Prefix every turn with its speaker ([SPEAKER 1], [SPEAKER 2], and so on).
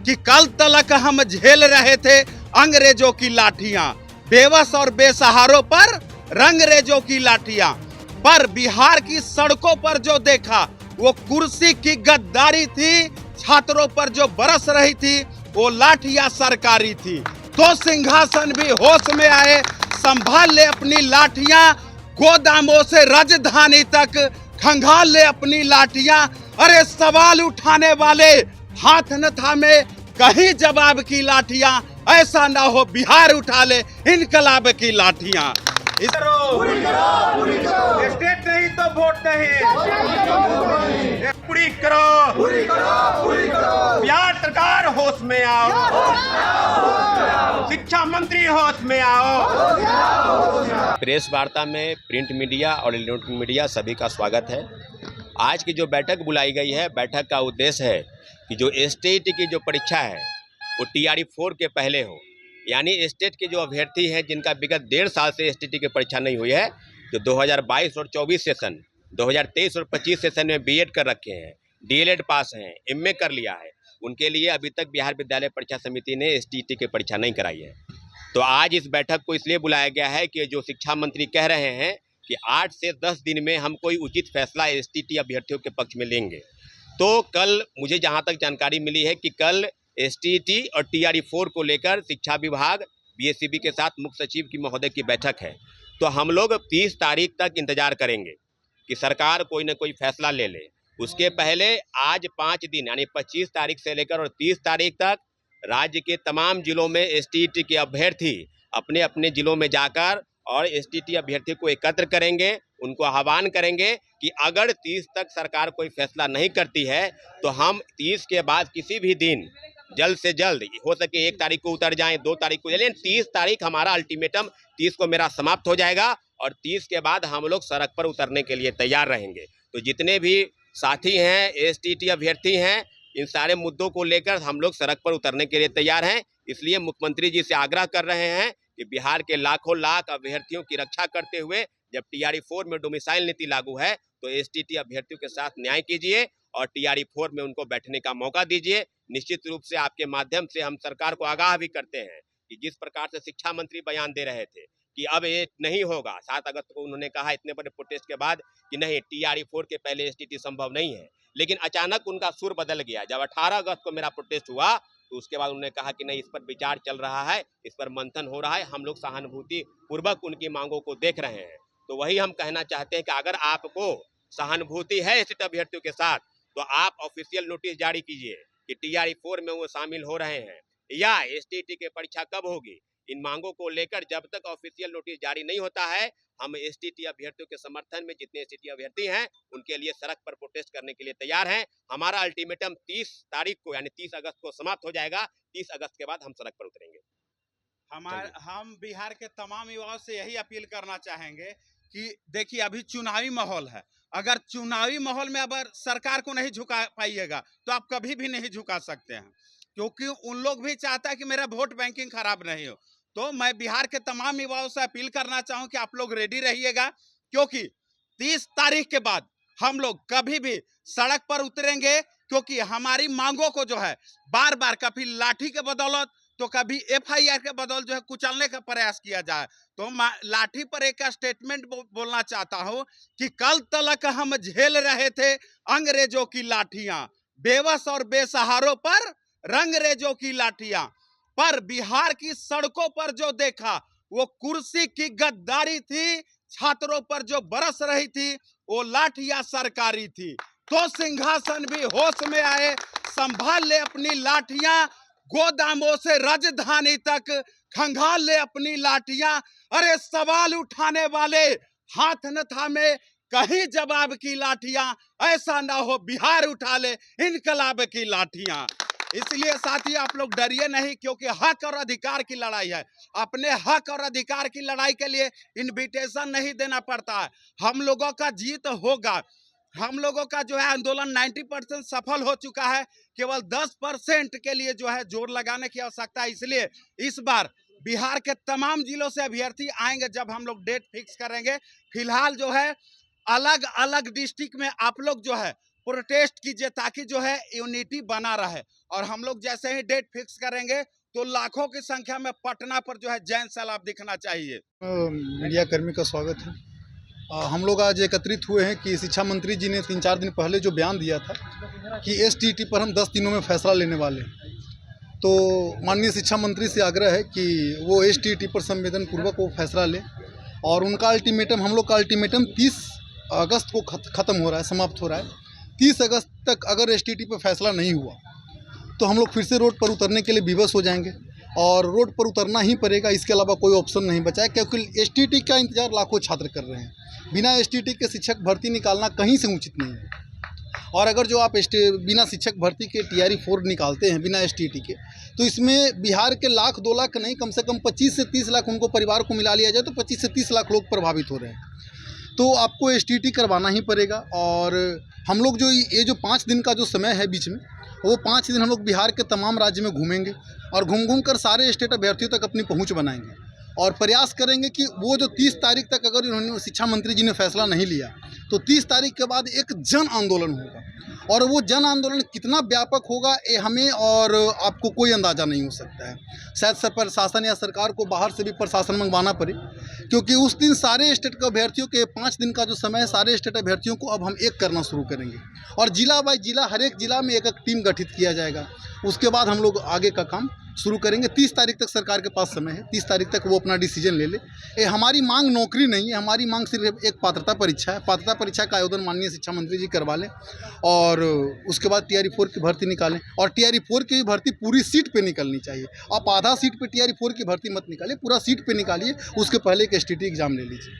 [SPEAKER 1] कि कल तलक हम झेल रहे थे अंग्रेजों की लाठियां, बेबस और बेसहारों पर रंगरेजों की लाठियां, पर बिहार की सड़कों पर जो देखा वो कुर्सी की गद्दारी थी। छात्रों पर जो बरस रही थी वो लाठियां सरकारी थी। तो सिंहासन भी होश में आए, संभाल ले अपनी लाठियां, गोदामों से राजधानी तक खंगाल ले अपनी लाठियां। अरे सवाल उठाने वाले हाथ न थामे, कहीं जवाब की लाठियां, ऐसा ना हो बिहार उठा ले इनकलाब की लाठियां।
[SPEAKER 2] पूरी करो। स्टेट नहीं तो वोट नहीं। पूरी करो। बिहार सरकार होश में आओ। शिक्षा मंत्री होश में आओ।
[SPEAKER 3] प्रेस वार्ता में प्रिंट मीडिया और इलेक्ट्रॉनिक मीडिया सभी का स्वागत है। आज की जो बैठक बुलाई गई है, बैठक का उद्देश्य है कि जो स्टेट की जो परीक्षा है वो TRE 4 के पहले हो, यानी स्टेट के जो अभ्यर्थी हैं जिनका विगत 1.5 साल से STT की परीक्षा नहीं हुई है, जो 2022 और 24 सेशन, 2023 और 25 सेशन में B.Ed कर रखे हैं, DLED पास हैं, MA कर लिया है, उनके लिए अभी तक बिहार विद्यालय परीक्षा समिति ने STT की परीक्षा नहीं कराई है। तो आज इस बैठक को इसलिए बुलाया गया है कि जो शिक्षा मंत्री कह रहे हैं कि 8 से 10 दिन में हम कोई उचित फैसला STT अभ्यर्थियों के पक्ष में लेंगे। तो कल मुझे जहां तक जानकारी मिली है कि कल STT और TRE 4 को लेकर शिक्षा विभाग BSCB के साथ मुख्य सचिव की महोदय की बैठक है। तो हम लोग 30 तारीख तक इंतजार करेंगे कि सरकार कोई ना कोई फैसला ले ले। उसके पहले आज 5 दिन यानी 25 तारीख से लेकर और 30 तारीख तक राज्य के तमाम जिलों में STT के अभ्यर्थी अपने अपने जिलों में जाकर और STT अभ्यर्थी को एकत्र करेंगे, उनको आह्वान करेंगे कि अगर 30 तक सरकार कोई फैसला नहीं करती है तो हम 30 के बाद किसी भी दिन जल्द से जल्द हो सके 1 तारीख को उतर जाएं, 2 तारीख को, लेकिन 30 तारीख हमारा अल्टीमेटम 30 को मेरा समाप्त हो जाएगा और 30 के बाद हम लोग सड़क पर उतरने के लिए तैयार रहेंगे। तो जितने भी साथी हैं STT अभ्यर्थी हैं, इन सारे मुद्दों को लेकर हम लोग सड़क पर उतरने के लिए तैयार हैं। इसलिए मुख्यमंत्री जी से आग्रह कर रहे हैं कि बिहार के लाखों लाख अभ्यर्थियों की रक्षा करते हुए जब TRE 4 में डोमिसाइल नीति लागू है तो STT अभ्यर्थियों के साथ न्याय कीजिए और TRE 4 में उनको बैठने का मौका दीजिए। निश्चित रूप से आपके माध्यम से हम सरकार को आगाह भी करते हैं कि जिस प्रकार से शिक्षा मंत्री बयान दे रहे थे कि अब ये नहीं होगा, 7 अगस्त को उन्होंने कहा इतने बड़े प्रोटेस्ट के बाद कि नहीं, TRE 4 के पहले STT संभव नहीं है, लेकिन अचानक उनका सुर बदल गया। जब 18 अगस्त को मेरा प्रोटेस्ट हुआ तो उसके बाद उन्होंने कहा कि नहीं, इस पर विचार चल रहा है, इस पर मंथन हो रहा है, हम लोग सहानुभूति पूर्वक उनकी मांगों को देख रहे हैं। तो वही हम कहना चाहते हैं कि अगर आपको सहानुभूति है STT अभ्यर्थियों के साथ तो आप ऑफिशियल नोटिस जारी कीजिए कि TRE 4 में वो शामिल हो रहे हैं या STT की परीक्षा कब होगी। इन मांगों को लेकर जब तक ऑफिशियल नोटिस जारी नहीं होता है, हम STT अभ्यर्थियों के समर्थन में जितने STT अभ्यर्थी हैं उनके लिए सड़क पर प्रोटेस्ट करने के लिए तैयार हैं। हमारा अल्टीमेटम 30 तारीख को यानी 30 अगस्त को समाप्त हो जाएगा। 30 अगस्त के बाद हम सड़क पर उतरेंगे।
[SPEAKER 1] हम बिहार के तमाम युवाओं से यही अपील करना चाहेंगे कि देखिए अभी चुनावी माहौल है, अगर चुनावी माहौल में अगर सरकार को नहीं झुका पाइएगा तो आप कभी भी नहीं झुका सकते हैं, क्योंकि उन लोग भी चाहता है कि मेरा वोट बैंकिंग खराब नहीं हो। तो मैं बिहार के तमाम युवाओं से अपील करना चाहूं कि आप लोग रेडी रहिएगा, क्योंकि 30 तारीख के बाद हम लोग कभी भी सड़क पर उतरेंगे, क्योंकि हमारी मांगों को जो है बार बार कभी लाठी के बदौलत तो कभी FIR के बदौलत जो है कुचलने का प्रयास किया जाए। तो लाठी पर एक स्टेटमेंट बोलना चाहता हूं कि कल तलक हम झेल रहे थे अंग्रेजों की लाठियां, बेबस और बेसहारों पर रंगरेजों की लाठियां, पर बिहार की सड़कों पर जो देखा वो कुर्सी की गद्दारी थी। छात्रों पर जो बरस रही थी वो लाठियां सरकारी थी। तो सिंहासन भी होश में आए, संभाल ले अपनी लाठियां, गोदामों से राजधानी तक खंगाल ले अपनी लाठियां। अरे सवाल उठाने वाले हाथ न थामे, कहीं जवाब की लाठियां, ऐसा ना हो बिहार उठा ले इनकलाब की लाठियां। इसलिए साथी आप लोग डरिए नहीं, क्योंकि हक और अधिकार की लड़ाई है। अपने हक और अधिकार की लड़ाई के लिए इनविटेशन नहीं देना पड़ता है, हम लोगों का जीत होगा। हम लोगों का जो है आंदोलन 90% सफल हो चुका है, केवल 10% के लिए जो है जोर लगाने की आवश्यकता है। इसलिए इस बार बिहार के तमाम जिलों से अभ्यर्थी आएंगे, जब हम लोग डेट फिक्स करेंगे। फिलहाल जो है अलग अलग डिस्ट्रिक्ट में आप लोग जो है प्रोटेस्ट कीजिए, ताकि जो है यूनिटी बना रहे और हम लोग जैसे ही डेट फिक्स करेंगे तो लाखों की संख्या में पटना पर जो है जैन सैलाब दिखना चाहिए।
[SPEAKER 4] मीडिया कर्मी का स्वागत है। हम लोग आज एकत्रित हुए हैं कि शिक्षा मंत्री जी ने 3-4 दिन पहले जो बयान दिया था कि STT पर हम 10 दिनों में फैसला लेने वाले हैं, तो माननीय शिक्षा मंत्री से आग्रह है कि वो STT पर संवेदनपूर्वक वो फैसला लें। और उनका अल्टीमेटम, हम लोग का अल्टीमेटम 30 अगस्त को ख़त्म हो रहा है, समाप्त हो रहा है। 30 अगस्त तक अगर STT पर फैसला नहीं हुआ तो हम लोग फिर से रोड पर उतरने के लिए विवश हो जाएंगे और रोड पर उतरना ही पड़ेगा, इसके अलावा कोई ऑप्शन नहीं बचा है, क्योंकि STT का इंतजार लाखों छात्र कर रहे हैं। बिना STT के शिक्षक भर्ती निकालना कहीं से उचित नहीं है। और अगर जो आप बिना शिक्षक भर्ती के TRE 4 निकालते हैं बिना STT के, तो इसमें बिहार के 1-2 लाख नहीं, कम से कम 25 से 30 लाख उनको परिवार को मिला लिया जाए तो 25 से 30 लाख लोग प्रभावित हो रहे हैं। तो आपको STT करवाना ही पड़ेगा। और हम लोग जो ये जो 5 दिन का जो समय है बीच में, वो 5 दिन हम लोग बिहार के तमाम राज्य में घूमेंगे और घूम कर सारे स्टेट अभ्यर्थियों तक अपनी पहुंच बनाएंगे और प्रयास करेंगे कि वो जो 30 तारीख तक अगर उन्होंने शिक्षा मंत्री जी ने फैसला नहीं लिया तो 30 तारीख के बाद एक जन आंदोलन होगा। और वो जन आंदोलन कितना व्यापक होगा ये हमें और आपको कोई अंदाज़ा नहीं हो सकता है। शायद प्रशासन या सरकार को बाहर से भी प्रशासन मंगवाना पड़े, क्योंकि उस दिन सारे स्टेट के अभ्यर्थियों के 5 दिन का जो समय है, सारे स्टेट अभ्यर्थियों को अब हम एक करना शुरू करेंगे और जिला बाय जिला हर एक जिला में एक टीम गठित किया जाएगा। उसके बाद हम लोग आगे का काम शुरू करेंगे। 30 तारीख तक सरकार के पास समय है, 30 तारीख तक वो अपना डिसीजन ले ले। ये हमारी मांग नौकरी नहीं है, हमारी मांग सिर्फ एक पात्रता परीक्षा है। पात्रता परीक्षा का आयोजन माननीय शिक्षा मंत्री जी करवा लें और उसके बाद TRE 4 की भर्ती निकालें। और TRE 4 की भर्ती पूरी सीट पे निकलनी चाहिए। आप आधा सीट पे TRE 4 की भर्ती मत निकालिए, पूरा सीट पे निकालिए। उसके पहले एक STT एग्जाम ले लीजिए।